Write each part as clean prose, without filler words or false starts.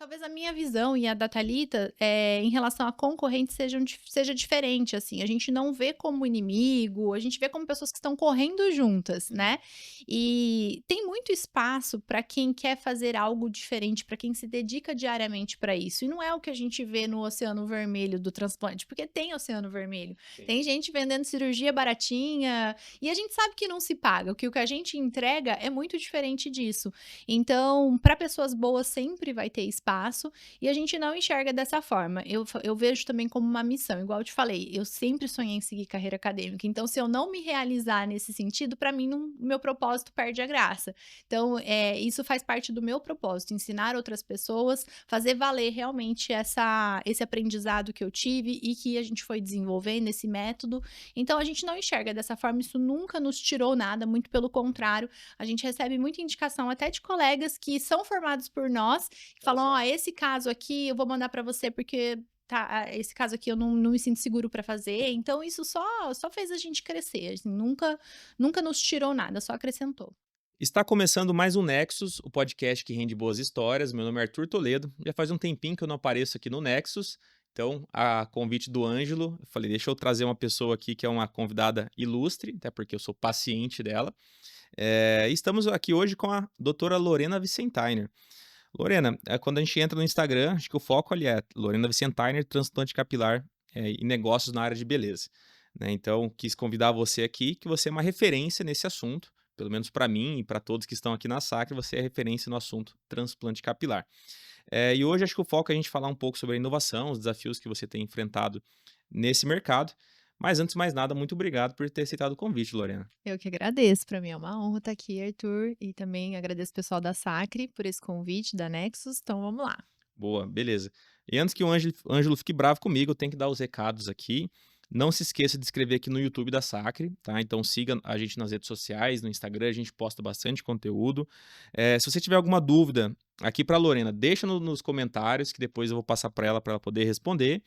Talvez a minha visão e a da Thalita, em relação a concorrentes seja diferente, assim, a gente não vê como inimigo, a gente vê como pessoas que estão correndo juntas, Sim, né. E tem muito espaço para quem quer fazer algo diferente, para quem se dedica diariamente para isso, e não é o que a gente vê no oceano vermelho do transplante, porque tem oceano vermelho. sim. Tem gente vendendo cirurgia baratinha, e a gente sabe que não se paga, que o que a gente entrega é muito diferente disso. Então, para pessoas boas sempre vai ter espaço e a gente não enxerga dessa forma. Eu vejo também como uma missão, igual eu te falei, eu sempre sonhei em seguir carreira acadêmica, então se eu não me realizar nesse sentido, para mim não, meu propósito perde a graça. Então, isso faz parte do meu propósito, ensinar outras pessoas, fazer valer realmente esse aprendizado que eu tive e que a gente foi desenvolvendo, esse método. Então, a gente não enxerga dessa forma, isso nunca nos tirou nada, muito pelo contrário, a gente recebe muita indicação até de colegas que são formados por nós, que Olha falam: "Ó, só. esse caso aqui eu vou mandar para você porque esse caso aqui eu não me sinto seguro para fazer". Então isso só fez a gente crescer, assim, nunca nos tirou nada, só acrescentou. Está começando mais um Nexus, o podcast que rende boas histórias. Meu nome é Arthur Toledo. Já faz um tempinho que eu não apareço aqui no Nexus. Então, a convite do Ângelo, eu falei, deixa eu trazer uma pessoa aqui que é uma convidada ilustre, até porque eu sou paciente dela. Estamos aqui hoje com a doutora Lorena Vicentainer. Lorena, quando a gente entra no Instagram, acho que o foco ali é Lorena Vicentainer, transplante capilar e negócios na área de beleza. Né? Então, quis convidar você aqui, que você é uma referência nesse assunto, pelo menos para mim e para todos que estão aqui na Sacra, você é referência no assunto transplante capilar. E hoje acho que o foco é a gente falar um pouco sobre a inovação, os desafios que você tem enfrentado nesse mercado. Mas antes de mais nada, muito obrigado por ter aceitado o convite, Lorena. Eu que agradeço, para mim é uma honra estar aqui, Arthur, e também agradeço o pessoal da Sacre por esse convite, da Nexus, então vamos lá. Boa, beleza. E antes que o Ângelo fique bravo comigo, eu tenho que dar os recados aqui. Não se esqueça de inscrever aqui no YouTube da Sacre, tá? Então siga a gente nas redes sociais, no Instagram, a gente posta bastante conteúdo. Se você tiver alguma dúvida aqui para Lorena, deixa nos comentários que depois eu vou passar para ela poder responder.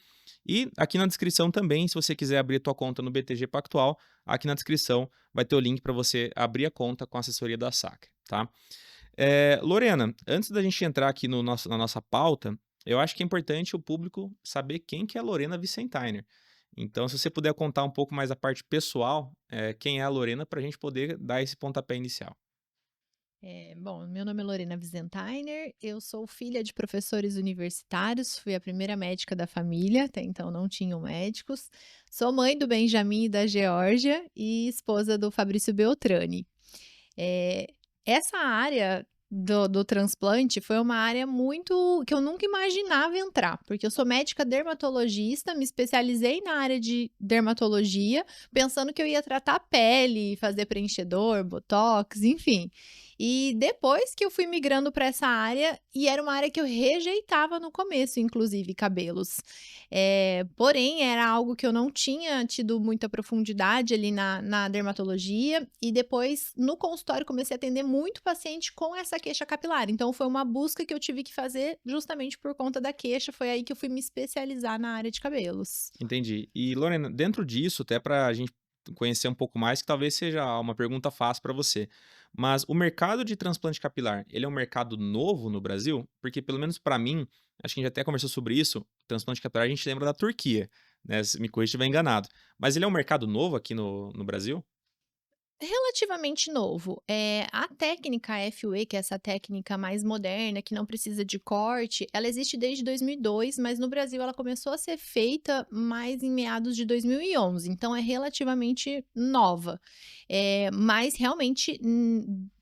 E aqui na descrição também, se você quiser abrir a tua conta no BTG Pactual, aqui na descrição vai ter o link para você abrir a conta com a assessoria da Sacre, tá? Lorena, antes da gente entrar aqui no na nossa pauta, eu acho que é importante o público saber quem que é a Lorena Vicentainer. Então, se você puder contar um pouco mais a parte pessoal, quem é a Lorena, para a gente poder dar esse pontapé inicial. Bom, meu nome é Lorena Visentainer, eu sou filha de professores universitários, fui a primeira médica da família, até então não tinham médicos. Sou mãe do Benjamin e da Geórgia e esposa do Fabrício Beltrame. Eh, Essa área do transplante foi uma área muito que eu nunca imaginava entrar, porque eu sou médica dermatologista, me especializei na área de dermatologia, pensando que eu ia tratar a pele, fazer preenchedor, botox, enfim. E depois que eu fui migrando para essa área, e era uma área que eu rejeitava no começo, inclusive cabelos. Porém, era algo que eu não tinha tido muita profundidade ali na dermatologia, e depois no consultório comecei a atender muito paciente com essa queixa capilar. Então, foi uma busca que eu tive que fazer justamente por conta da queixa. Foi aí que eu fui me especializar na área de cabelos. Entendi. E Lorena, dentro disso, até para a gente conhecer um pouco mais, que talvez seja uma pergunta fácil para você, mas o mercado de transplante capilar, ele é um mercado novo no Brasil? Porque pelo menos para mim, acho que a gente até conversou sobre isso, transplante capilar a gente lembra da Turquia, né, se me corrija se estiver enganado. Mas ele é um mercado novo aqui no Brasil? Relativamente novo. A técnica FUE, que é essa técnica mais moderna, que não precisa de corte, ela existe desde 2002, mas no Brasil ela começou a ser feita mais em meados de 2011, então é relativamente nova. Mas realmente,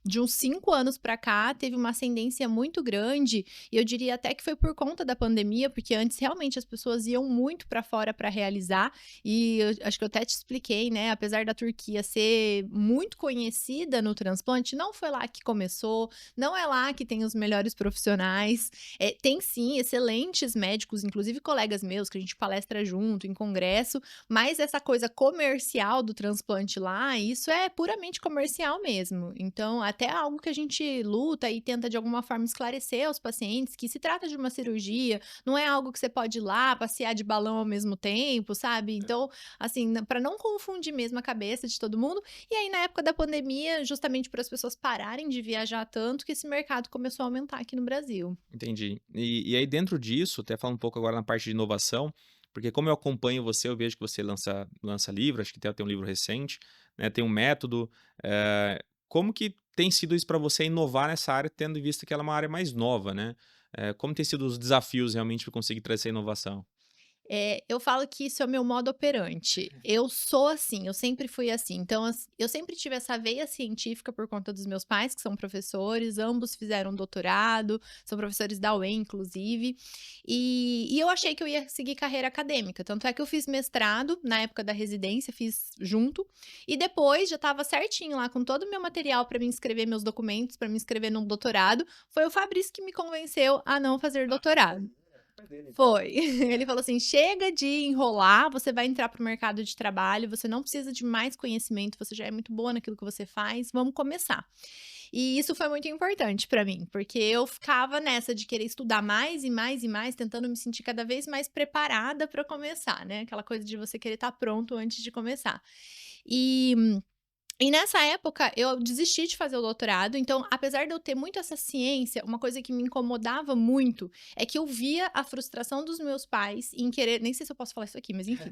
de uns 5 anos para cá, teve uma ascendência muito grande, e eu diria até que foi por conta da pandemia, porque antes realmente as pessoas iam muito para fora para realizar, e eu acho que eu até te expliquei, né, apesar da Turquia ser muito conhecida no transplante, não foi lá que começou, não é lá que tem os melhores profissionais. Tem sim excelentes médicos, inclusive colegas meus que a gente palestra junto em congresso, mas essa coisa comercial do transplante lá, isso é puramente comercial mesmo. Então, até algo que a gente luta e tenta de alguma forma esclarecer aos pacientes que se trata de uma cirurgia, não é algo que você pode ir lá passear de balão ao mesmo tempo, sabe. Então, assim, para não confundir mesmo a cabeça de todo mundo. E aí na época da pandemia, justamente para as pessoas pararem de viajar tanto, que esse mercado começou a aumentar aqui no Brasil. Entendi. E aí dentro disso, até falando um pouco agora na parte de inovação, porque como eu acompanho você, eu vejo que você lança livro, acho que até tem um livro recente, né, tem um método, como que tem sido isso para você inovar nessa área, tendo em vista que ela é uma área mais nova, né? Como tem sido os desafios realmente para conseguir trazer essa inovação? Eu falo que isso é o meu modo operante. Eu sou assim, eu sempre fui assim. Então, eu sempre tive essa veia científica por conta dos meus pais, que são professores, ambos fizeram doutorado, são professores da UEM, inclusive. E eu achei que eu ia seguir carreira acadêmica. Tanto é que eu fiz mestrado na época da residência, fiz junto. E depois já estava certinho lá com todo o meu material para me inscrever, meus documentos, para me inscrever num doutorado. Foi o Fabrício que me convenceu a não fazer doutorado. Foi. Ele falou assim: "Chega de enrolar, você vai entrar para o mercado de trabalho, você não precisa de mais conhecimento, você já é muito boa naquilo que você faz, vamos começar". E isso foi muito importante para mim, porque eu ficava nessa de querer estudar mais e mais e mais, tentando me sentir cada vez mais preparada para começar, né, aquela coisa de você querer estar pronto antes de começar. E e nessa época eu desisti de fazer o doutorado, então apesar de eu ter muito essa ciência, uma coisa que me incomodava muito, é que eu via a frustração dos meus pais em querer, nem sei se eu posso falar isso aqui, mas enfim,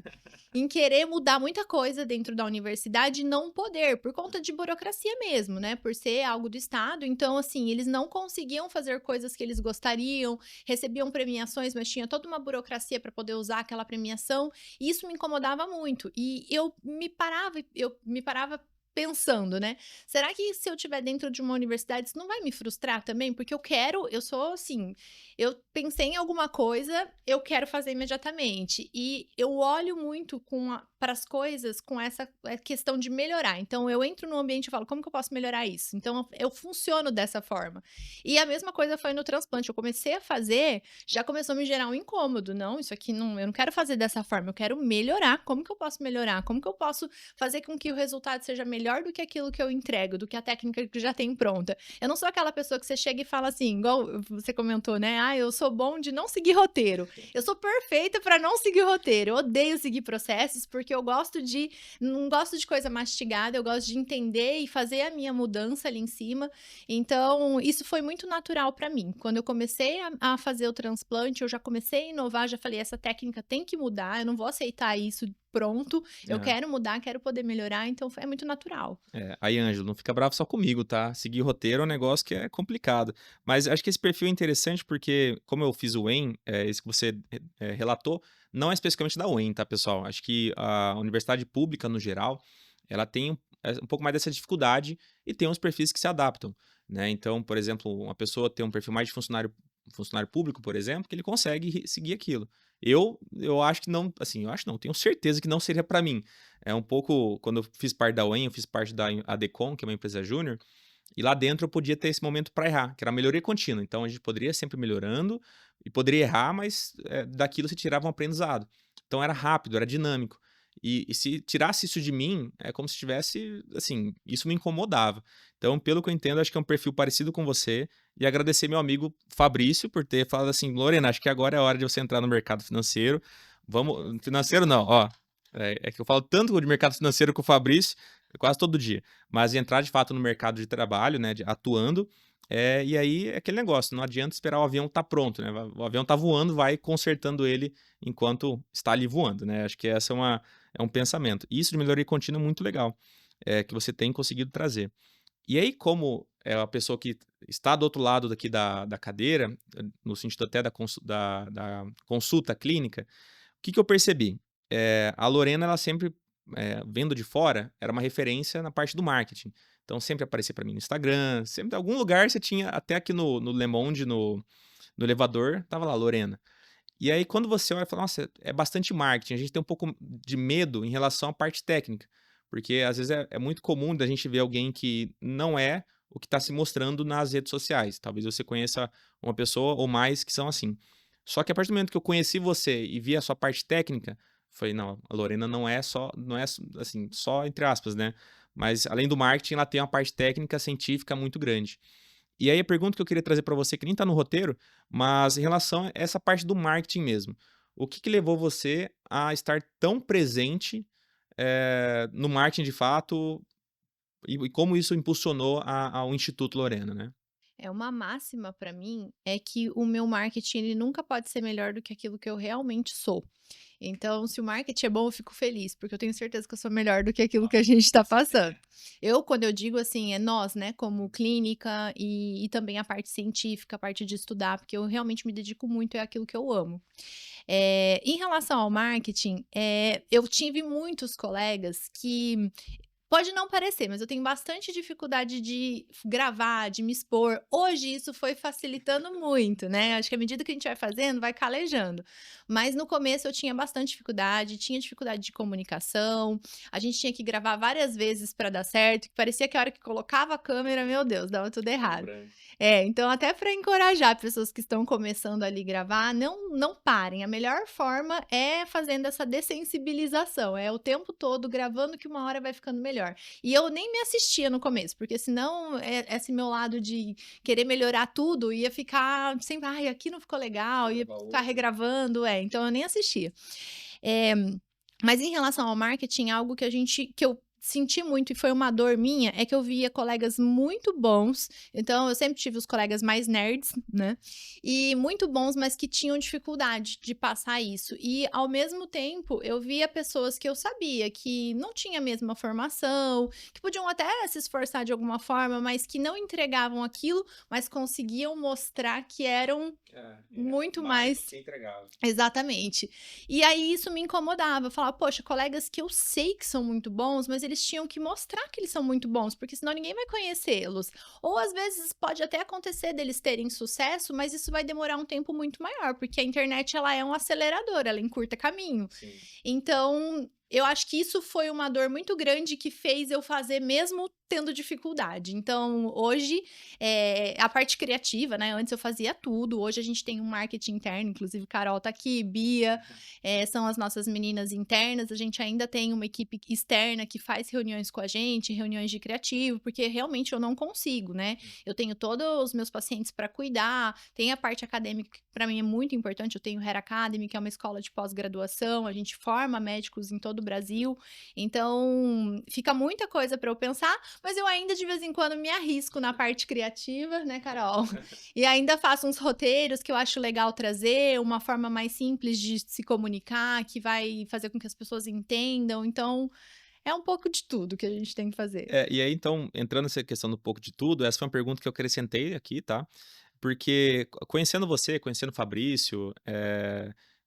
em querer mudar muita coisa dentro da universidade e não poder, por conta de burocracia mesmo, né, por ser algo do estado, então assim, eles não conseguiam fazer coisas que eles gostariam, recebiam premiações, mas tinha toda uma burocracia para poder usar aquela premiação, e isso me incomodava muito. E eu me parava pensando, né, será que se eu estiver dentro de uma universidade isso não vai me frustrar também? Porque eu sou assim, eu pensei em alguma coisa, eu quero fazer imediatamente. E eu olho muito para as coisas com essa questão de melhorar. Então eu entro no ambiente e falo: "Como que eu posso melhorar isso?". Então eu funciono dessa forma. E a mesma coisa foi no transplante, eu comecei a fazer, já começou a me gerar um incômodo. "Não, isso aqui não, eu não quero fazer dessa forma, eu quero melhorar. Como que eu posso melhorar? Como que eu posso fazer com que o resultado seja melhor do que aquilo que eu entrego, do que a técnica que já tem pronta?". Eu não sou aquela pessoa que você chega e fala assim, igual você comentou, né: "Ah, eu sou bom de não seguir roteiro". Eu sou perfeita para não seguir roteiro. Eu odeio seguir processos, porque eu gosto de não gosto de coisa mastigada, eu gosto de entender e fazer a minha mudança ali em cima. Então, isso foi muito natural para mim. Quando eu comecei a fazer o transplante, eu já comecei a inovar, já falei: "Essa técnica tem que mudar, eu não vou aceitar isso pronto, eu Aham. quero mudar, quero poder melhorar", então é muito natural. Aí, Ângelo, não fica bravo só comigo, tá? Seguir roteiro é um negócio que é complicado. Mas acho que esse perfil é interessante porque, como eu fiz o UEM, esse que você relatou, não é especificamente da UEM, tá, pessoal? Acho que a universidade pública, no geral, ela tem um pouco mais dessa dificuldade e tem uns perfis que se adaptam, né? Então, por exemplo, uma pessoa tem um perfil mais de funcionário público, por exemplo, que ele consegue seguir aquilo. Eu acho que não, assim, eu acho não, tenho certeza que não seria para mim. É um pouco, quando eu fiz parte da UEM, eu fiz parte da ADCOM, que é uma empresa júnior, e lá dentro eu podia ter esse momento para errar, que era a melhoria contínua. Então a gente poderia sempre melhorando e poderia errar, mas daquilo se tirava um aprendizado. Então era rápido, era dinâmico. E se tirasse isso de mim, é como se tivesse, assim, isso me incomodava. Então, pelo que eu entendo, acho que é um perfil parecido com você. E agradecer meu amigo Fabrício por ter falado assim: Lorena, acho que agora é a hora de você entrar no mercado financeiro. Vamos. Financeiro não, ó. É que eu falo tanto de mercado financeiro com o Fabrício, quase todo dia. Mas entrar de fato no mercado de trabalho, né, atuando, e aí é aquele negócio, não adianta esperar o avião estar pronto, né? O avião tá voando, vai consertando ele enquanto está ali voando, né? Acho que essa é um pensamento. E isso de melhoria contínua é muito legal, que você tem conseguido trazer. E aí, como é a pessoa que está do outro lado daqui da cadeira, no sentido até da consulta clínica, o que que eu percebi? A Lorena, ela sempre, vendo de fora, era uma referência na parte do marketing. Então sempre aparecia para mim no Instagram, sempre em algum lugar você tinha, até aqui no Le Monde, no elevador, tava lá, Lorena. E aí quando você olha e fala: "Nossa, é bastante marketing", a gente tem um pouco de medo em relação à parte técnica, porque às vezes é muito comum da gente ver alguém que não é o que está se mostrando nas redes sociais. Talvez você conheça uma pessoa ou mais que são assim. Só que a partir do momento que eu conheci você e vi a sua parte técnica, falei: "Não, a Lorena não é, assim, só entre aspas, né, mas além do marketing, ela tem uma parte técnica, científica muito grande. E aí a pergunta que eu queria trazer para você, que nem tá no roteiro, mas em relação a essa parte do marketing mesmo. O que que levou você a estar tão presente, no marketing de fato, e como isso impulsionou ao Instituto Lorena, né? É uma máxima para mim é que o meu marketing ele nunca pode ser melhor do que aquilo que eu realmente sou. Então, se o marketing é bom, eu fico feliz, porque eu tenho certeza que eu sou melhor do que aquilo que a gente está passando. Quando eu digo assim, é nós, né, como clínica e também a parte científica, a parte de estudar, porque eu realmente me dedico muito, é aquilo que eu amo. Em relação ao marketing, eu tive muitos colegas que pode não parecer, mas eu tenho bastante dificuldade de gravar, de me expor. Hoje isso foi facilitando muito, né, acho que à medida que a gente vai fazendo, vai calejando. Mas no começo eu tinha bastante dificuldade, tinha dificuldade de comunicação, a gente tinha que gravar várias vezes para dar certo, que parecia que a hora que colocava a câmera, meu Deus, dava tudo Deu errado. branco. Então até para encorajar pessoas que estão começando ali gravar, não parem, a melhor forma é fazendo essa dessensibilização, é o tempo todo gravando que uma hora vai ficando melhor. E eu nem me assistia no começo, porque senão, esse meu lado de querer melhorar tudo ia ficar sempre: "Ai, aqui não ficou legal", ia Gravar ficar outro. regravando, então eu nem assistia. Eh, mas em relação ao marketing, algo que eu senti muito e foi uma dor minha, é que eu via colegas muito bons, então eu sempre tive os colegas mais nerds, né, e muito bons, mas que tinham dificuldade de passar isso. E ao mesmo tempo, eu via pessoas que eu sabia que não tinha a mesma formação, que podiam até se esforçar de alguma forma, mas que não entregavam aquilo, mas conseguiam mostrar que eram muito Mais do mais. que entregável. Exatamente. E aí isso me incomodava, eu falava: "Poxa, colegas que eu sei que são muito bons, mas eles tinham que mostrar que eles são muito bons, porque senão ninguém vai conhecê-los". Ou às vezes pode até acontecer deles terem sucesso, mas isso vai demorar um tempo muito maior, porque a internet ela é um acelerador, ela encurta caminho. Sim. Então, eu acho que isso foi uma dor muito grande que fez eu fazer mesmo tendo dificuldade. Então, hoje, a parte criativa, né, antes eu fazia tudo, hoje a gente tem um marketing interno, inclusive Carol tá aqui, Bia, são as nossas meninas internas, a gente ainda tem uma equipe externa que faz reuniões com a gente, reuniões de criativo, porque realmente eu não consigo, né. Eu tenho todos os meus pacientes para cuidar, tem a parte acadêmica que para mim é muito importante, eu tenho o Hair Academy, que é uma escola de pós-graduação, a gente forma médicos em todo o Brasil, então fica muita coisa para eu pensar, mas eu ainda de vez em quando me arrisco na parte criativa, né, Carol? E ainda faço uns roteiros que eu acho legal trazer, uma forma mais simples de se comunicar, que vai fazer com que as pessoas entendam, então é um pouco de tudo que a gente tem que fazer. E aí então, entrando nessa questão do pouco de tudo, essa foi uma pergunta que eu acrescentei aqui, tá? Porque conhecendo você, conhecendo o Fabrício,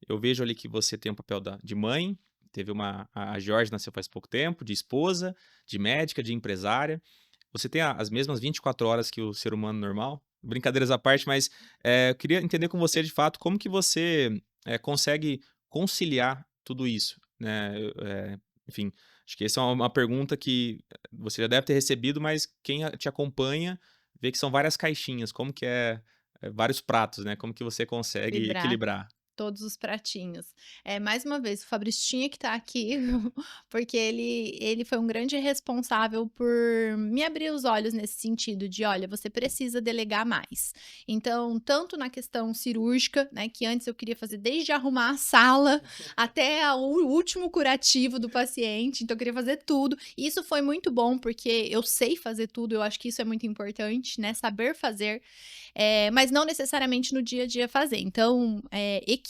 eu vejo ali que você tem um papel de mãe, teve a Jorge nasceu faz pouco tempo, de esposa, de médica, de empresária. Você tem as mesmas 24 horas que o ser humano normal? Brincadeiras à parte, mas, eu queria entender com você, de fato, como que você, consegue conciliar tudo isso, né, enfim, acho que essa é uma pergunta que você já deve ter recebido, mas quem te acompanha vê que são várias caixinhas, como que vários pratos, né, como que você consegue Equilibrar equilibrar? todos os pratinhos. Mais uma vez, o Fabrício tinha que estar aqui, porque ele foi um grande responsável por me abrir os olhos nesse sentido de: "Olha, você precisa delegar mais". Então, tanto na questão cirúrgica, né, que antes eu queria fazer desde arrumar a sala até o último curativo do paciente, então eu queria fazer tudo. E isso foi muito bom, porque eu sei fazer tudo, eu acho que isso é muito importante, né, saber fazer, mas não necessariamente no dia a dia fazer. Então, equipe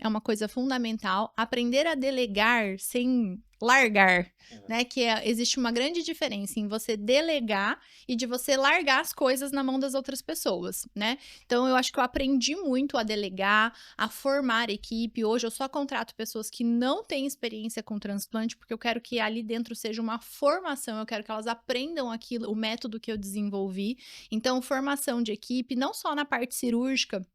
é uma coisa fundamental, aprender a delegar sem largar, né, existe uma grande diferença em você delegar e de você largar as coisas na mão das outras pessoas, né. Então eu acho que eu aprendi muito a delegar, a formar equipe, hoje eu só contrato pessoas que não têm experiência com transplante, porque eu quero que ali dentro seja uma formação, eu quero que elas aprendam aquilo, o método que eu desenvolvi. Então formação de equipe, não só na parte cirúrgica,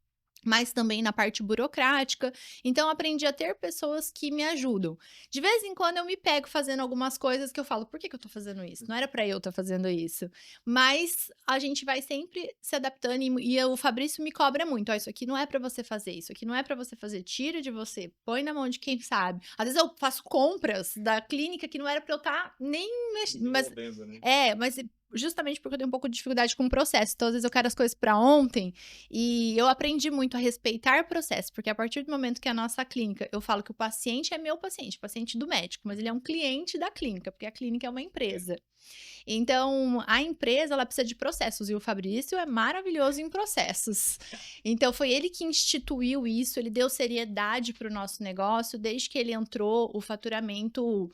mas também na parte burocrática. Então, eu aprendi a ter pessoas que me ajudam. De vez em quando eu me pego fazendo algumas coisas que eu falo: "Por que que eu tô fazendo isso? Não era pra eu estar fazendo isso". Mas a gente vai sempre se adaptando e o Fabrício me cobra muito: "Ó, isso aqui não é pra você fazer, isso aqui não é pra você fazer, tira de você, põe na mão de quem sabe". Às vezes eu faço compras da clínica que não era pra eu estar nem mexendo, mas Desenvolvendo, né? mas justamente porque eu tenho um pouco de dificuldade com o processo, então às vezes eu quero as coisas pra ontem, e eu aprendi muito a respeitar processo, porque a partir do momento que a nossa clínica, eu falo que o paciente é meu paciente, paciente do médico, mas ele é um cliente da clínica, porque a clínica é uma empresa. Então, a empresa, ela precisa de processos, e o Fabrício é maravilhoso em processos. Então, foi ele que instituiu isso, ele deu seriedade para o nosso negócio, desde que ele entrou, o faturamento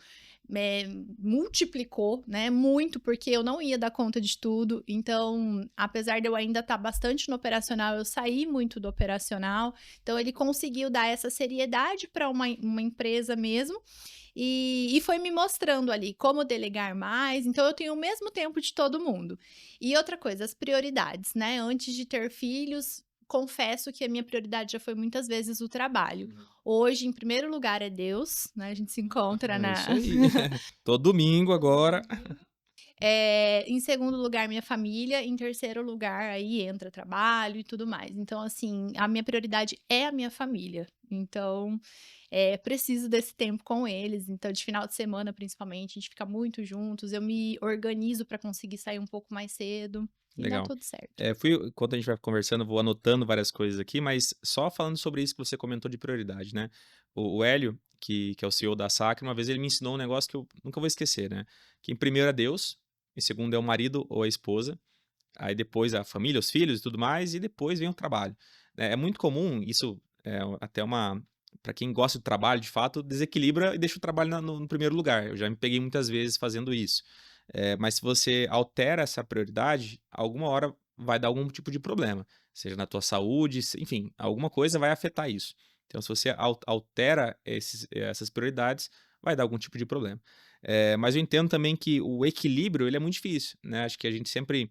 multiplicou, né, muito, porque eu não ia dar conta de tudo. Então, apesar de eu ainda estar bastante no operacional, eu saí muito do operacional. Então, ele conseguiu dar essa seriedade para uma empresa mesmo, e foi me mostrando ali como delegar mais. Então, eu tenho o mesmo tempo de todo mundo. E outra coisa, as prioridades, né? Antes de ter filhos, confesso que a minha prioridade já foi muitas vezes o trabalho. Uhum. Hoje, em primeiro lugar, é Deus, né? A gente se encontra É isso na. aí. Todo domingo agora. Em segundo lugar, minha família. Em terceiro lugar, aí entra trabalho e tudo mais. Então, assim, a minha prioridade é a minha família. Então, preciso desse tempo com eles. Então, de final de semana, principalmente, a gente fica muito juntos. Eu me organizo para conseguir sair um pouco mais cedo e dá Legal. tudo certo. Enquanto a gente vai conversando, eu vou anotando várias coisas aqui, mas só falando sobre isso que você comentou de prioridade, né? O Hélio, que é o CEO da Sacra, uma vez ele me ensinou um negócio que eu nunca vou esquecer, né? Que em primeiro é Deus, em segundo é o marido ou a esposa, aí depois a família, os filhos e tudo mais, e depois vem o trabalho. É muito comum, isso é até uma. Para quem gosta do trabalho, de fato, desequilibra e deixa o trabalho no primeiro lugar. Eu já me peguei muitas vezes fazendo isso. Mas se você altera essa prioridade, alguma hora vai dar algum tipo de problema, seja na tua saúde, enfim, alguma coisa vai afetar isso. Então, se você altera essas prioridades, vai dar algum tipo de problema. Mas eu entendo também que o equilíbrio ele é muito difícil, né? Acho que a gente sempre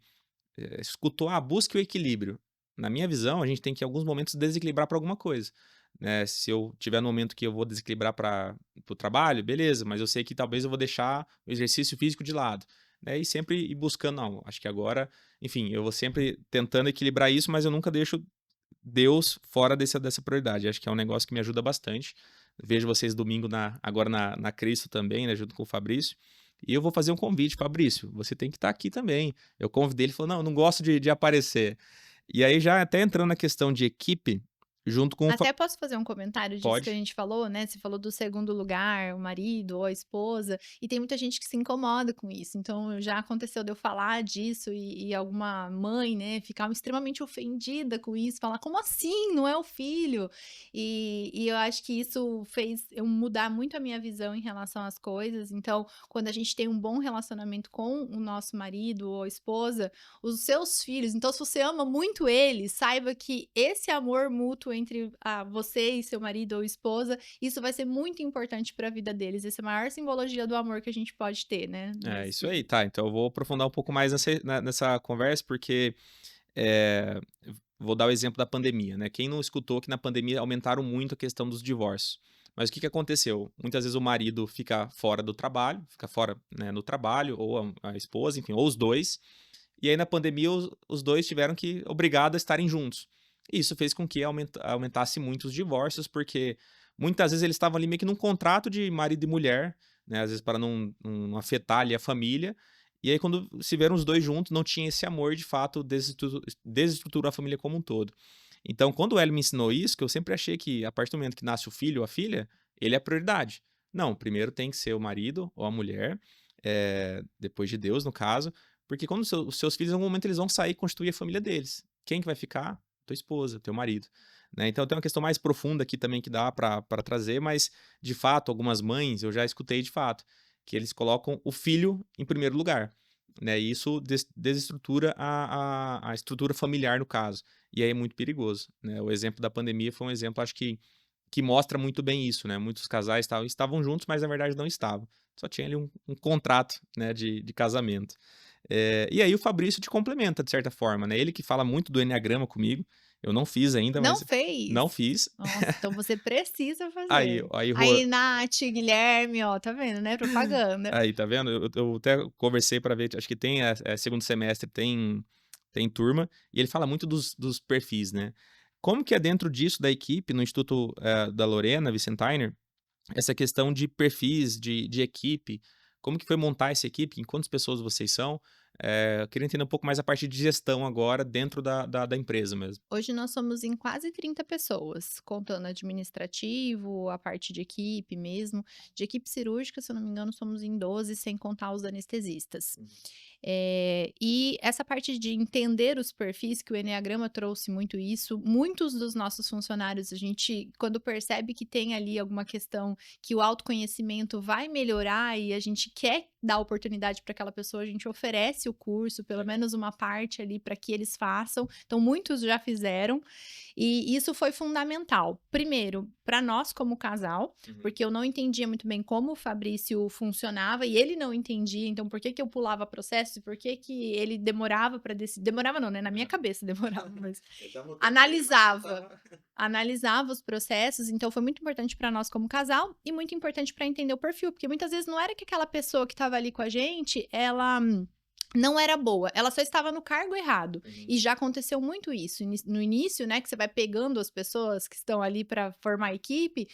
escutou, busque o equilíbrio. Na minha visão, a gente tem que, em alguns momentos, desequilibrar para alguma coisa. Né? Se eu tiver no momento que eu vou desequilibrar para o trabalho, beleza, mas eu sei que talvez eu vou deixar o exercício físico de lado. Né? E sempre ir buscando, não, acho que agora, enfim, eu vou sempre tentando equilibrar isso, mas eu nunca deixo Deus fora dessa prioridade. Acho que é um negócio que me ajuda bastante. Vejo vocês domingo agora na Cristo também, né, junto com o Fabrício. E eu vou fazer um convite, Fabrício, você tem que estar aqui também. Eu convidei ele, falou, não, não gosto de aparecer. E aí já até entrando na questão de equipe, junto com o Até posso fazer um comentário disso que a Pode. gente falou, né, você falou do segundo lugar, o marido ou a esposa, e tem muita gente que se incomoda com isso. Então, já aconteceu de eu falar disso e alguma mãe, né, ficar extremamente ofendida com isso, falar: "Como assim? Não é o filho?". E eu acho que isso fez eu mudar muito a minha visão em relação às coisas. Então, quando a gente tem um bom relacionamento com o nosso marido ou esposa, os seus filhos, então se você ama muito eles, saiba que esse amor mútuo entre você e seu marido ou esposa, isso vai ser muito importante para a vida deles. Essa é a maior simbologia do amor que a gente pode ter, né? É isso Nesse... aí, tá. Então eu vou aprofundar um pouco mais nessa conversa, porque eh, vou dar o exemplo da pandemia, né? Quem não escutou que na pandemia aumentaram muito a questão dos divórcios. Mas o que aconteceu? Muitas vezes o marido fica fora do trabalho, fica fora, né, no trabalho, ou a esposa, enfim, ou os dois. E aí na pandemia os dois tiveram que obrigados a estarem juntos. E isso fez com que aumentasse muito os divórcios, porque muitas vezes eles estavam ali meio que num contrato de marido e mulher, né? Às vezes para não afetar ali a família. E aí quando se viram os dois juntos, não tinha esse amor, de fato, desestruturou a família como um todo. Então, quando o Hélio me ensinou isso, que eu sempre achei que a partir do momento que nasce o filho ou a filha, ele é a prioridade. Não, primeiro tem que ser o marido ou a mulher, depois de Deus, no caso, porque quando os seus filhos, em algum momento, eles vão sair e constituir a família deles. Quem que vai ficar? Tua esposa, teu marido. Né? Então tem uma questão mais profunda aqui também que dá para trazer, mas de fato, algumas mães, eu já escutei de fato, que eles colocam o filho em primeiro lugar. Né? E isso desestrutura a estrutura familiar, no caso. E aí é muito perigoso. Né? O exemplo da pandemia foi um exemplo, acho que mostra muito bem isso. Né? Muitos casais estavam juntos, mas na verdade não estavam. Só tinha ali um contrato, né, de casamento. E aí o Fabrício te complementa, de certa forma, né? Ele que fala muito do enneagrama comigo. Eu não fiz ainda, Não mas não fez? fiz. Nossa, então você precisa Aí fazer. aí ro Aí, Nath, Guilherme, ó, tá vendo, né, propaganda. Aí, tá vendo? Eu até conversei pra ver, acho que tem, segundo semestre tem turma, e ele fala muito dos perfis, né. Como que é dentro disso da equipe, no instituto, da Lorena Vicentainer, essa questão de perfis, de equipe, como que foi montar essa equipe, em quantas pessoas vocês são? Eu queria entender um pouco mais a parte de gestão agora dentro da empresa mesmo. Hoje nós somos em quase 30 pessoas, contando administrativo, a parte de equipe mesmo. De equipe cirúrgica, se eu não me engano, somos em 12, sem contar os anestesistas. Uhum. E essa parte de entender os perfis, que o enneagrama trouxe muito isso, muitos dos nossos funcionários, a gente, quando percebe que tem ali alguma questão que o autoconhecimento vai melhorar e a gente quer dar oportunidade para aquela pessoa, a gente oferece o curso, pelo Legal. menos uma parte ali para que eles façam. Então, muitos já fizeram, e isso foi fundamental. Primeiro, para nós como casal, Uhum. porque eu não entendia muito bem como o Fabrício funcionava e ele não entendia, então por que que eu pulava processo e por que que ele demorava para decidir. Demorava não, né? Na minha É. cabeça demorava, mas Ele dava um tempo ali, mas você analisava. estava Analisava os processos, então foi muito importante para nós como casal e muito importante para entender o perfil, porque muitas vezes não era que aquela pessoa que estava ali com a gente, ela não era boa, ela só estava no cargo errado. Uhum. E já aconteceu muito isso. No início, né, que você vai pegando as pessoas que estão ali para formar a equipe,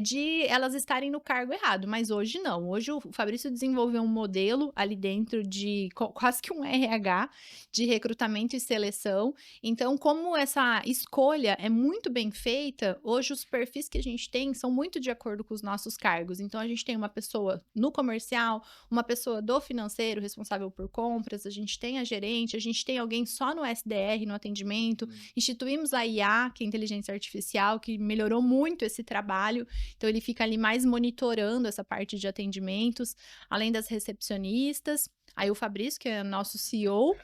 de elas estarem no cargo errado. Mas hoje não. Hoje o Fabrício desenvolveu um modelo ali dentro de quase que um RH de recrutamento e seleção. Então, como essa escolha é muito bem feita, hoje os perfis que a gente tem são muito de acordo com os nossos cargos. Então, a gente tem uma pessoa no comercial, uma pessoa do financeiro responsável por compras, a gente tem a gerente, a gente tem alguém só no SDR, no atendimento, Hum. instituímos a IA, que é a inteligência artificial, que melhorou muito esse trabalho, então ele fica ali mais monitorando essa parte de atendimentos, além das recepcionistas, aí o Fabrício, que é nosso CEO,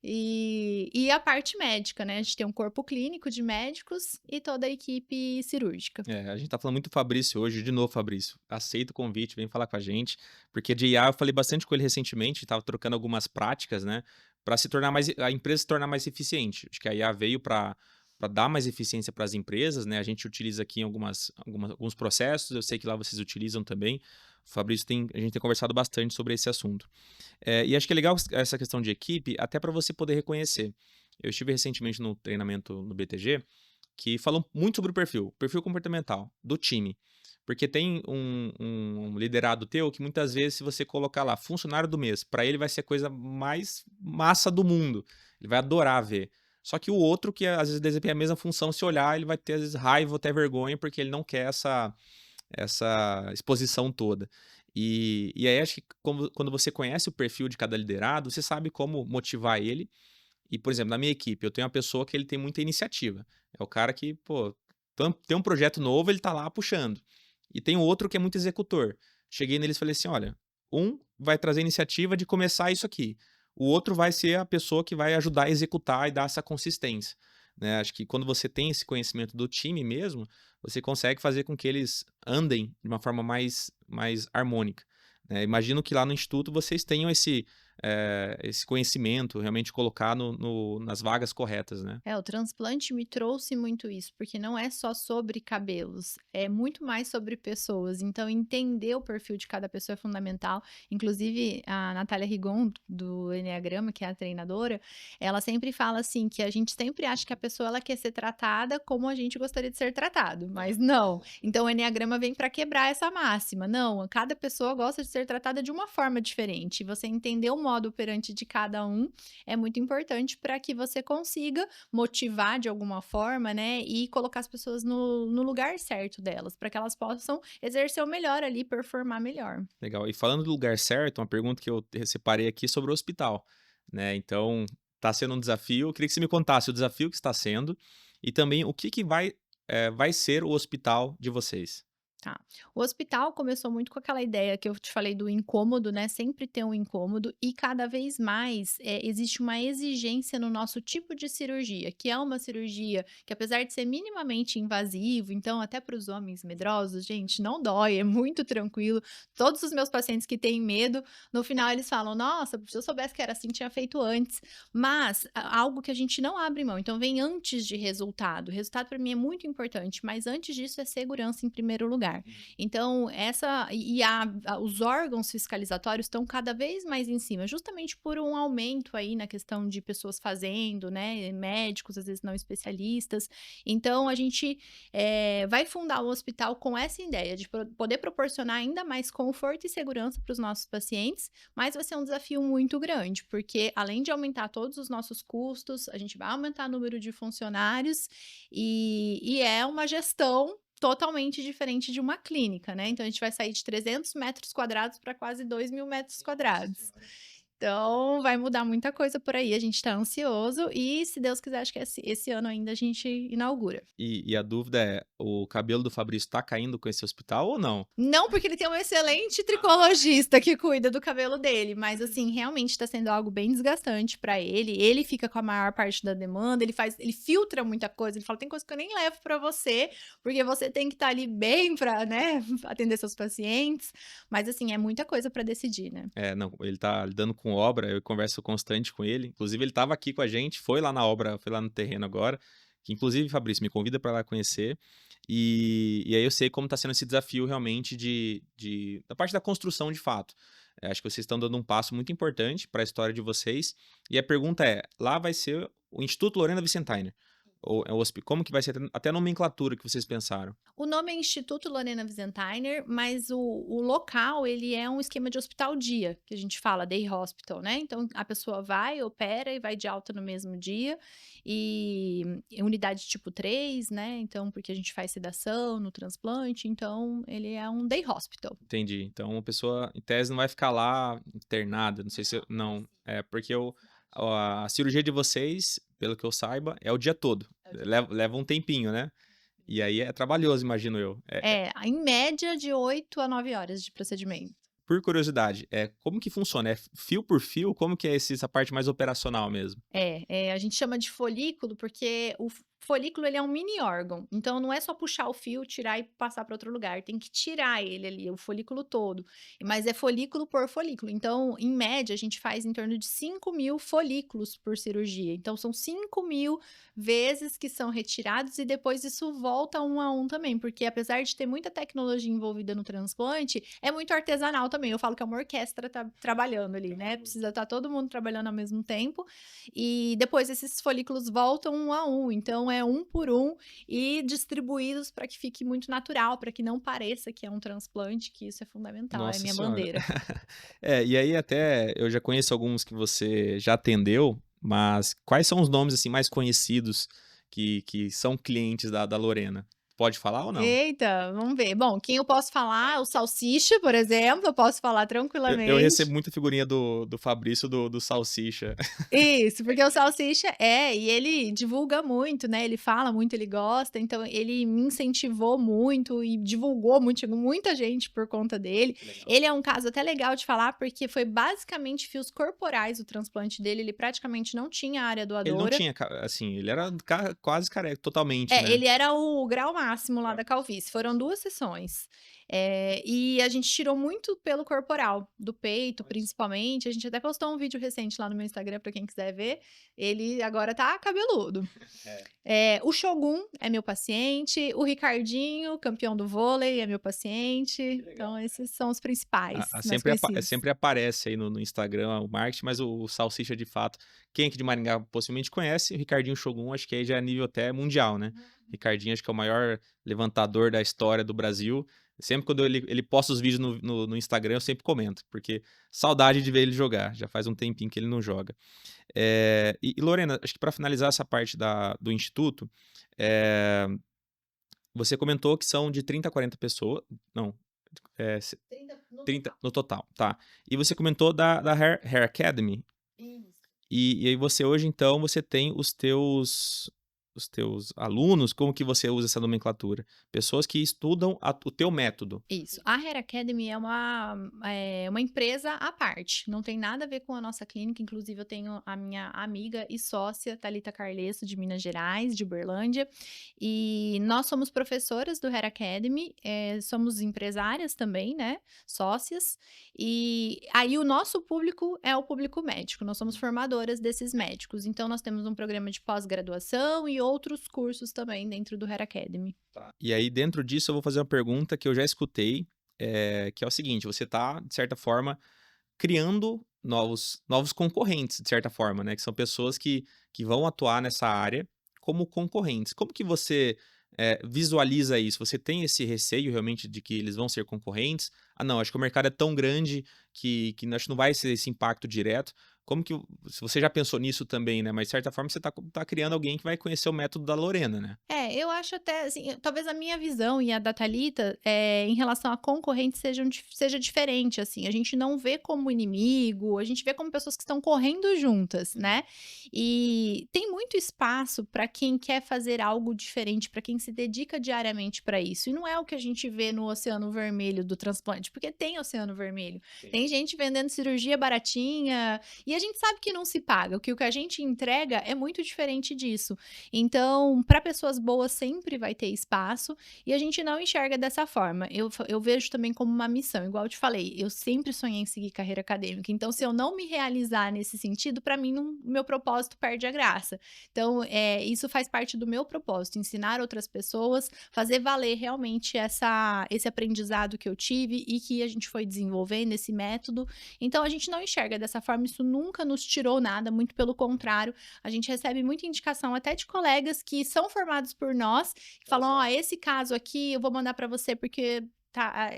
e a parte médica, né? A gente tem um corpo clínico de médicos e toda a equipe cirúrgica. A gente tá falando muito do Fabrício hoje, de novo, Fabrício, aceita o convite, vem falar com a gente, porque de IA eu falei bastante com ele recentemente, estava trocando algumas práticas, né, para se tornar mais, a empresa se tornar mais eficiente. Acho que a IA veio para dar mais eficiência para as empresas, né? A gente utiliza aqui em alguns processos, eu sei que lá vocês utilizam também. O Fabrício a gente tem conversado bastante sobre esse assunto. E acho que é legal essa questão de equipe, até para você poder reconhecer. Eu estive recentemente no treinamento no BTG, que falam muito sobre o perfil comportamental do time. Porque tem um liderado teu que muitas vezes, se você colocar lá, funcionário do mês, para ele vai ser a coisa mais massa do mundo. Ele vai adorar ver. Só que o outro, que às vezes desempenha a mesma função, se olhar, ele vai ter às vezes raiva ou até vergonha, porque ele não quer essa exposição toda. E aí acho que quando você conhece o perfil de cada liderado, você sabe como motivar ele e, por exemplo, na minha equipe, eu tenho uma pessoa que ele tem muita iniciativa. É o cara que, pô, tem um projeto novo, ele tá lá puxando. E tem outro que é muito executor. Cheguei neles e falei assim: olha, um vai trazer a iniciativa de começar isso aqui. O outro vai ser a pessoa que vai ajudar a executar e dar essa consistência. Né? Acho que quando você tem esse conhecimento do time mesmo, você consegue fazer com que eles andem de uma forma mais harmônica. Né? Imagino que lá no Instituto vocês tenham esse conhecimento, realmente colocar nas vagas corretas, né? O transplante me trouxe muito isso, porque não é só sobre cabelos, é muito mais sobre pessoas. Então, entender o perfil de cada pessoa é fundamental. Inclusive, a Natália Rigon, do Enneagrama, que é a treinadora, ela sempre fala assim, que a gente sempre acha que a pessoa ela quer ser tratada como a gente gostaria de ser tratado, mas não. Então, o Enneagrama vem para quebrar essa máxima. Não, cada pessoa gosta de ser tratada de uma forma diferente. Você entender o modo operante de cada um é muito importante para que você consiga motivar de alguma forma, né? E colocar as pessoas no lugar certo delas, para que elas possam exercer o melhor ali, performar melhor. Legal. E falando do lugar certo, uma pergunta que eu separei aqui sobre o hospital, né? Então, tá sendo um desafio. Eu queria que você me contasse o desafio que está sendo e também o que vai ser o hospital de vocês. Tá. O hospital começou muito com aquela ideia que eu te falei do incômodo, né, sempre ter um incômodo e cada vez mais, existe uma exigência no nosso tipo de cirurgia, que é uma cirurgia que apesar de ser minimamente invasivo, então até para os homens medrosos, gente, não dói, é muito tranquilo. Todos os meus pacientes que têm medo, no final eles falam: "Nossa, se eu soubesse que era assim, tinha feito antes". Mas algo que a gente não abre mão, então vem antes de resultado. O resultado para mim é muito importante, mas antes disso é segurança em primeiro lugar. Então, os órgãos fiscalizatórios estão cada vez mais em cima, justamente por um aumento aí na questão de pessoas fazendo, né? Médicos, às vezes não especialistas. Então, a gente vai fundar o hospital com essa ideia de poder proporcionar ainda mais conforto e segurança para os nossos pacientes, mas vai ser um desafio muito grande, porque além de aumentar todos os nossos custos, a gente vai aumentar o número de funcionários e é uma gestão totalmente diferente de uma clínica, né, então a gente vai sair de 300 metros quadrados para quase 2.000 metros Nossa quadrados. senhora. Então, vai mudar muita coisa por aí, a gente tá ansioso e, se Deus quiser, acho que esse ano ainda a gente inaugura. E a dúvida é, o cabelo do Fabrício tá caindo com esse hospital ou não? Não, porque ele tem um excelente tricologista que cuida do cabelo dele, mas assim, realmente tá sendo algo bem desgastante pra ele. Ele fica com a maior parte da demanda, ele filtra muita coisa, ele fala: "Tem coisa que eu nem levo pra você, porque você tem que estar ali bem pra, né, atender seus pacientes". Mas assim, é muita coisa pra decidir, né. É, não, ele tá lidando com obra, eu converso constante com ele. Inclusive, ele estava aqui com a gente, foi lá na obra, foi lá no terreno agora. Que, inclusive, Fabrício, me convida para lá conhecer. E aí eu sei como está sendo esse desafio realmente da parte da construção de fato. Acho que vocês estão dando um passo muito importante para a história de vocês. E a pergunta é: lá vai ser o Instituto Lorena Vicentina? Ou é o como que vai ser até a nomenclatura que vocês pensaram? O nome é Instituto Lorena Vizentyner, mas o local, ele é um esquema de hospital-dia, que a gente fala, day hospital, né. Então a pessoa vai, opera e vai de alta no mesmo dia, e unidade tipo 3, né, então porque a gente faz sedação no transplante, então ele é um day hospital. Entendi. Então, a pessoa, em tese, não vai ficar lá internada. Não sei se. Não. É porque a cirurgia de vocês, pelo que eu saiba, é o dia todo. Leva um tempinho, né? E aí é trabalhoso, imagino eu. Em média de 8 a 9 horas de procedimento. Por curiosidade, como que funciona? É fio por fio? Como que é essa parte mais operacional mesmo? A gente chama de folículo, porque o folículo ele é um mini órgão, então não é só puxar o fio, tirar e passar para outro lugar, tem que tirar ele ali, o folículo todo, mas é folículo por folículo, então em média a gente faz em torno de 5.000 folículos por cirurgia, então são 5.000 vezes que são retirados e depois isso volta um a um também, porque apesar de ter muita tecnologia envolvida no transplante, é muito artesanal também, eu falo que é uma orquestra trabalhando ali, né, precisa estar todo mundo trabalhando ao mesmo tempo, e depois esses folículos voltam um a um, então é um por um e distribuídos para que fique muito natural, para que não pareça que é um transplante, que isso é fundamental, é Nossa minha senhora. bandeira. E aí até eu já conheço alguns que você já atendeu, mas quais são os nomes assim mais conhecidos que são clientes da Lorena? Pode falar ou não? Eita, vamos ver. Bom, quem eu posso falar? O Salsicha, por exemplo, eu posso falar Eu recebo tranquilamente. muita figurinha do Fabrício do Salsicha. Isso, porque o Salsicha e ele divulga muito, né, ele fala muito, ele gosta, então ele me incentivou muito e divulgou muito, chegou muita gente por conta dele. Legal. Ele é um caso até legal de falar, porque foi basicamente fios corporais o transplante dele, ele praticamente não tinha área Ele não doadora. tinha, assim, ele era quase careca, totalmente, né? Ele era o grau máximo lá da calvície, foram 2 sessões. E a gente tirou muito pelo corporal, do peito principalmente, a gente até postou um vídeo recente lá no meu Instagram pra quem quiser ver, ele agora tá cabeludo. É. O Shogun é meu paciente, o Ricardinho, campeão do vôlei, é meu paciente, Legal. então esses são os principais, mais conhecidos. Sempre aparece aí no Instagram o marketing, mas o Salsicha, de fato, quem aqui de Maringá possivelmente conhece, o Ricardinho Shogun, acho que aí já é nível até mundial, né? Ricardinho, acho que é o maior levantador da história do Brasil. Sempre quando ele posta os vídeos no Instagram, eu sempre comento, porque saudade de ver ele jogar. Já faz um tempinho que ele não joga. E Lorena, acho que para finalizar essa parte do Instituto, é, você comentou que são de 30 a 40 pessoas. Não, 30 no 30 total. no total, tá. E você comentou da Hair Academy. Isso. E aí você hoje, então, você tem os os teus alunos, como que você usa essa nomenclatura? Pessoas que estudam o teu método. Isso. A Hair Academy é uma empresa à parte, não tem nada a ver com a nossa clínica, inclusive eu tenho a minha amiga e sócia, Thalita Carlesso, de Minas Gerais, de Uberlândia, e nós somos professoras do Hair Academy, somos empresárias também, né, sócias, e aí o nosso público é o público médico, nós somos formadoras desses médicos, então nós temos um programa de pós-graduação e outros cursos também dentro do Hair Academy. Tá. E aí, dentro disso, eu vou fazer uma pergunta que eu já escutei, que é o seguinte: você está, de certa forma, criando novos concorrentes, de certa forma, né? Que são pessoas que vão atuar nessa área como concorrentes. Como que você visualiza isso? Você tem esse receio realmente de que eles vão ser concorrentes? Ah, não, acho que o mercado é tão grande que acho que não vai ser esse impacto direto. Como que, se você já pensou nisso também, né? Mas de certa forma você tá criando alguém que vai conhecer o método da Lorena, né? Eu acho até, assim, talvez a minha visão e a da Thalita, em relação a concorrentes seja diferente, assim, a gente não vê como inimigo, a gente vê como pessoas que estão correndo juntas, né, e tem muito espaço para quem quer fazer algo diferente, para quem se dedica diariamente para isso, e não é o que a gente vê no oceano vermelho do transplante, porque tem oceano vermelho, tem gente vendendo cirurgia baratinha, e a gente sabe que não se paga, que o que a gente entrega é muito diferente disso. Então, para pessoas boas sempre vai ter espaço e a gente não enxerga dessa forma. Eu vejo também como uma missão, igual eu te falei, eu sempre sonhei em seguir carreira acadêmica. Então, se eu não me realizar nesse sentido, para mim, meu propósito perde a graça. Então, isso faz parte do meu propósito, ensinar outras pessoas, fazer valer realmente esse aprendizado que eu tive e que a gente foi desenvolvendo, esse método. Então, a gente não enxerga dessa forma, isso nunca nos tirou nada, muito pelo contrário, a gente recebe muita indicação até de colegas que são formados por nós, que falam, ó, esse caso aqui eu vou mandar para você porque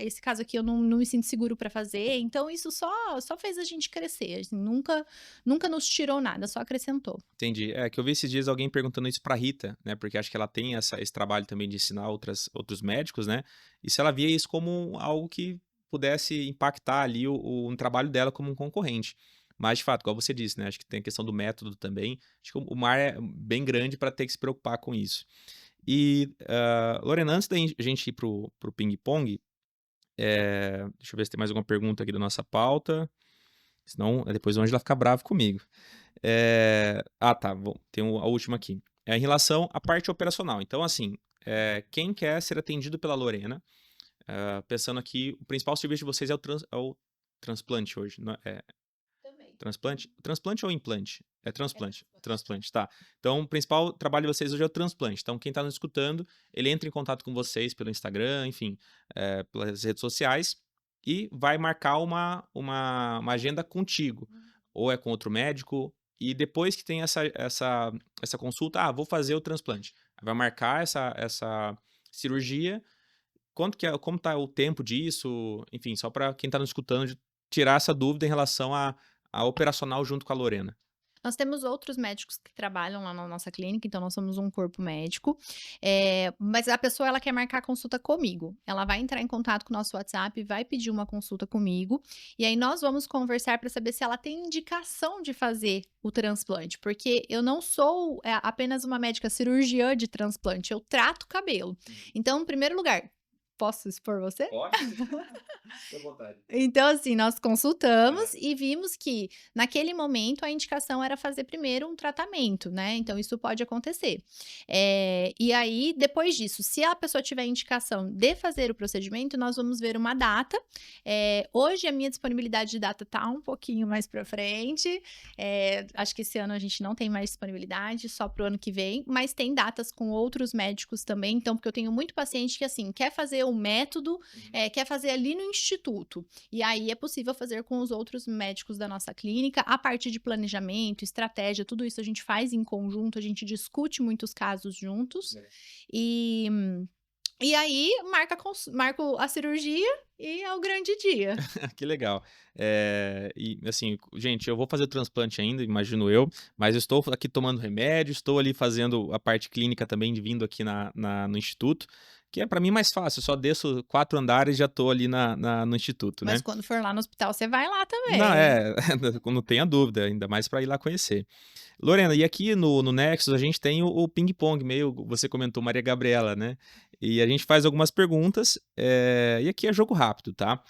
esse caso aqui eu não me sinto seguro para fazer. Então isso só fez a gente crescer, assim, nunca nos tirou nada, só acrescentou. Entendi. É que eu vi esses dias alguém perguntando isso pra Rita, né? Porque acho que ela tem esse trabalho também de ensinar outros médicos, né? E se ela via isso como algo que pudesse impactar ali um trabalho dela como um concorrente. Mas, de fato, igual você disse, né? Acho que tem a questão do método também. Acho que o mar é bem grande para ter que se preocupar com isso. E, Lorena, antes da gente ir pro ping-pong, deixa eu ver se tem mais alguma pergunta aqui da nossa pauta. Senão, depois o Ângela fica bravo comigo. Tá, bom, tem a última aqui. É em relação à parte operacional. Então, assim, quem quer ser atendido pela Lorena, pensando aqui, o principal serviço de vocês é o transplante hoje, não é? Também. Transplante ou implante? É transplante. transplante. Transplante, tá. Então, o principal trabalho de vocês hoje é o transplante. Então, quem está nos escutando, ele entra em contato com vocês pelo Instagram, enfim, pelas redes sociais, e vai marcar uma agenda contigo. Ou é com outro médico, e depois que tem essa consulta, vou fazer o transplante. Vai marcar essa cirurgia. Como tá o tempo disso? Enfim, só para quem está nos escutando tirar essa dúvida em relação a operacional junto com a Lorena. Nós temos outros médicos que trabalham lá na nossa clínica, então nós somos um corpo médico, mas a pessoa ela quer marcar consulta comigo. Ela vai entrar em contato com o nosso WhatsApp, vai pedir uma consulta comigo, e aí nós vamos conversar para saber se ela tem indicação de fazer o transplante, porque eu não sou apenas uma médica cirurgiã de transplante, eu trato cabelo. Então, em primeiro lugar, posso expor você? Pode? Fique à vontade. Então, assim, nós consultamos e vimos que, naquele momento, a indicação era fazer primeiro um tratamento, né? Então, isso pode acontecer. E aí, depois disso, se a pessoa tiver indicação de fazer o procedimento, nós vamos ver uma data. Hoje, a minha disponibilidade de data tá um pouquinho mais para frente. Acho que esse ano a gente não tem mais disponibilidade, só pro ano que vem, mas tem datas com outros médicos também. Então, porque eu tenho muito paciente que, assim, quer fazer o método, quer fazer ali no instituto. E aí é possível fazer com os outros médicos da nossa clínica. A parte de planejamento, estratégia, tudo isso a gente faz em conjunto, a gente discute muitos casos juntos. E aí marco a cirurgia e é o grande dia. Que legal. E assim, gente, eu vou fazer o transplante ainda, imagino eu, mas eu estou aqui tomando remédio, estou ali fazendo a parte clínica também, vindo aqui no instituto. que é para mim mais fácil, eu só desço 4 andares e já tô ali no instituto, Mas né. quando for lá no hospital, você vai lá Não, também. é, não tenha dúvida, ainda mais para ir lá conhecer. Lorena, e aqui no Nexus a gente tem o ping-pong, meio você comentou Maria Gabriela, né, e a gente faz algumas perguntas, e aqui é jogo rápido, tá.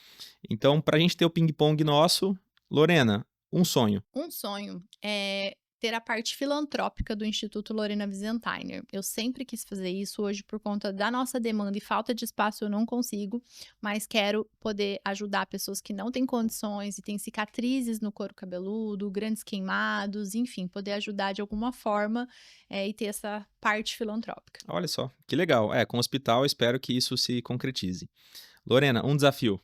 Então pra gente ter o ping-pong nosso, Lorena, um sonho. Um sonho é ter a parte filantrópica do Instituto Lorena Wiesentheimer. Eu sempre quis fazer isso, hoje por conta da nossa demanda e falta de espaço eu não consigo, mas quero poder ajudar pessoas que não têm condições e têm cicatrizes no couro cabeludo, grandes queimados, enfim, poder ajudar de alguma forma, e ter essa parte filantrópica. Olha só, que legal. É, com o hospital eu espero que isso se concretize. Lorena, um desafio.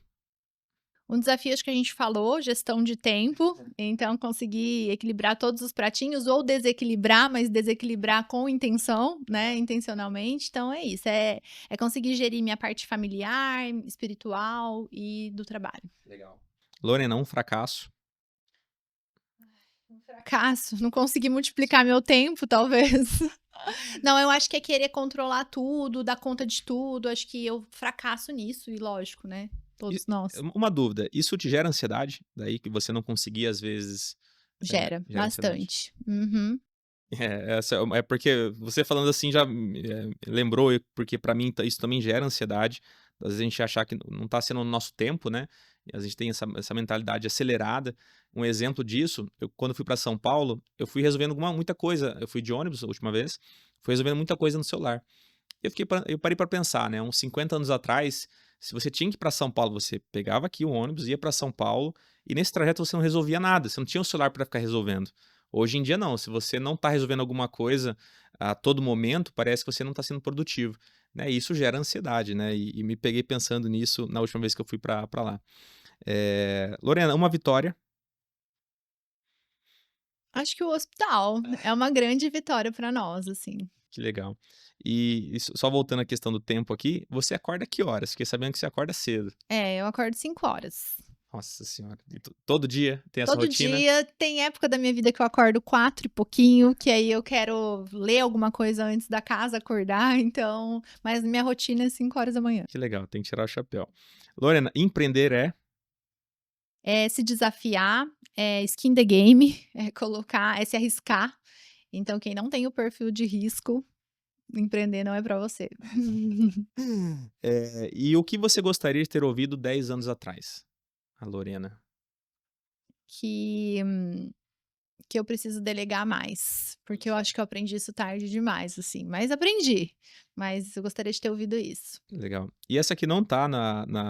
Um desafio acho que a gente falou, gestão de tempo, então conseguir equilibrar todos os pratinhos ou desequilibrar, mas desequilibrar com intenção, né, intencionalmente. Então é isso, é conseguir gerir minha parte familiar, espiritual e do trabalho. Legal. Lorena, um fracasso. Um fracasso, não conseguir multiplicar meu tempo, talvez. Não, eu acho que é querer controlar tudo, dar conta de tudo, acho que eu fracasso nisso e lógico, né, E todos nós. uma dúvida, isso te gera ansiedade? Daí que você não conseguia às vezes, Gera, gera ansiedade? bastante. Uhum. É porque você falando assim já lembrou, porque pra mim isso também gera ansiedade, às vezes a gente achar que não tá sendo no nosso tempo, né, e a gente tem essa mentalidade acelerada. Um exemplo disso, eu quando fui pra São Paulo, eu fui resolvendo muita coisa, eu fui de ônibus a última vez, fui resolvendo muita coisa no celular. Eu parei pra pensar, né, uns 50 anos atrás, se você tinha que ir pra São Paulo, você pegava aqui o ônibus, ia pra São Paulo, e nesse trajeto você não resolvia nada, você não tinha o celular pra ficar resolvendo. Hoje em dia não, se você não tá resolvendo alguma coisa a todo momento, parece que você não tá sendo produtivo, né, e isso gera ansiedade, né, e me peguei pensando nisso na última vez que eu fui pra lá. Lorena, uma vitória. Acho que o hospital é uma grande vitória para nós, assim. Que legal. E só voltando à questão do tempo aqui, você acorda que horas? Fiquei sabendo que você acorda cedo. É, eu acordo 5 horas. Nossa senhora. E todo dia tem essa Todo rotina? dia tem época da minha vida que eu acordo 4 e pouquinho, que aí eu quero ler alguma coisa antes da casa acordar, então mas minha rotina é 5 horas da manhã. Que legal, tem que tirar o chapéu. Lorena, empreender é? É se desafiar, é skin the game, é colocar é se arriscar. Então quem não tem o perfil de risco, empreender não é para você. E o que você gostaria de ter ouvido 10 anos atrás? A Lorena. Que Que eu preciso delegar mais, porque eu acho que eu aprendi isso tarde demais, assim, mas aprendi, mas eu gostaria de ter ouvido isso. Legal. E essa aqui não tá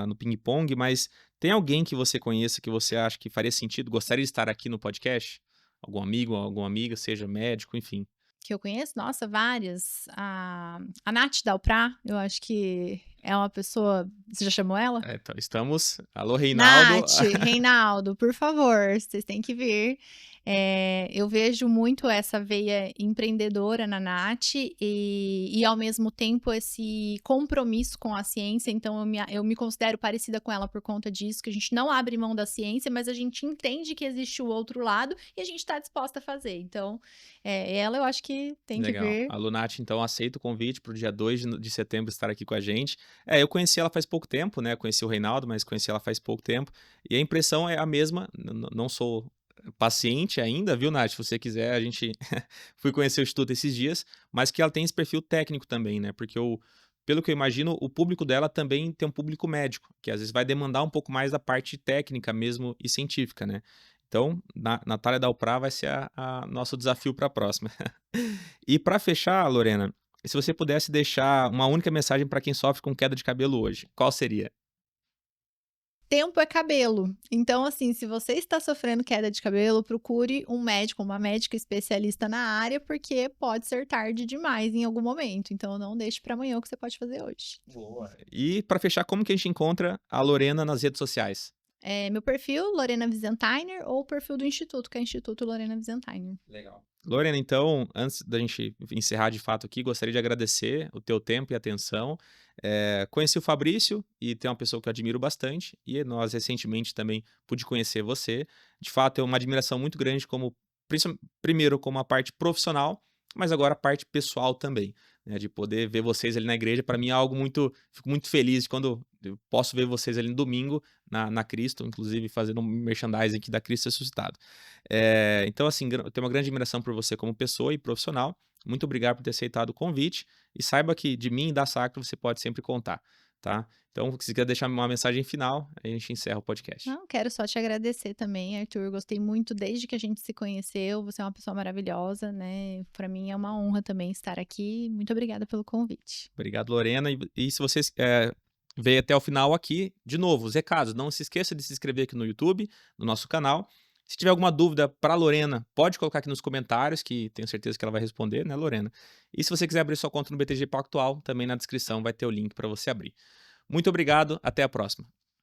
no ping-pong, mas tem alguém que você conheça que você acha que faria sentido, gostaria de estar aqui no podcast? Algum amigo, alguma amiga, seja médico, enfim. Que eu conheço? Nossa, várias. A Nath Dalprá, eu acho que é uma pessoa você já chamou ela? Então estamos. Alô, Reinaldo. Nath, Reinaldo, por favor, vocês têm que vir. Eu vejo muito essa veia empreendedora na Nath e ao mesmo tempo esse compromisso com a ciência. Então eu me considero parecida com ela por conta disso, que a gente não abre mão da ciência, mas a gente entende que existe o outro lado e a gente está disposta a fazer. Então, ela eu acho que tem que Legal. vir. A Lunati, então, aceita o convite para o dia 2 de setembro estar aqui com a gente. Eu conheci ela faz pouco tempo, né? Conheci o Reinaldo, mas conheci ela faz pouco tempo. E a impressão é a mesma. Não sou paciente ainda, viu, Nath? Se você quiser, a gente fui conhecer o Instituto esses dias, mas que ela tem esse perfil técnico também, né? Porque pelo que eu imagino, o público dela também tem um público médico, que às vezes vai demandar um pouco mais da parte técnica mesmo e científica, né? Então, Natália Dalprá vai ser a nosso desafio para a próxima. E para fechar, Lorena, se você pudesse deixar uma única mensagem para quem sofre com queda de cabelo hoje, qual seria? Tempo é cabelo. Então, assim, se você está sofrendo queda de cabelo, procure um médico, uma médica especialista na área, porque pode ser tarde demais em algum momento. Então, não deixe para amanhã o que você pode fazer hoje. Boa. E para fechar, como que a gente encontra a Lorena nas redes sociais? Meu perfil, Lorena Wiesentheimer, ou o perfil do Instituto, que é Instituto Lorena Wiesentheimer. Legal. Lorena, então, antes da gente encerrar de fato aqui, gostaria de agradecer o teu tempo e atenção. Conheci o Fabrício e tem uma pessoa que eu admiro bastante, e nós recentemente também pude conhecer você. De fato, é uma admiração muito grande como, primeiro, como a parte profissional, mas agora a parte pessoal também, né, de poder ver vocês ali na igreja, para mim é algo muito, fico muito feliz quando eu posso ver vocês ali no domingo na Cristo, inclusive fazendo um merchandising aqui da Cristo Ressuscitado. Então, assim, eu tenho uma grande admiração por você como pessoa e profissional. Muito obrigado por ter aceitado o convite e saiba que de mim e da Sacro você pode sempre contar, tá? Então, se quiser deixar uma mensagem final, a gente encerra o podcast. Não, quero só te agradecer também, Arthur. Gostei muito desde que a gente se conheceu. Você é uma pessoa maravilhosa, né? Para mim é uma honra também estar aqui. Muito obrigada pelo convite. Obrigado, Lorena. E se vocês veio até o final aqui, de novo, os recados. Não se esqueça de se inscrever aqui no YouTube, no nosso canal. Se tiver alguma dúvida para a Lorena, pode colocar aqui nos comentários, que tenho certeza que ela vai responder, né, Lorena? E se você quiser abrir sua conta no BTG Pactual, também na descrição vai ter o link para você abrir. Muito obrigado, até a próxima.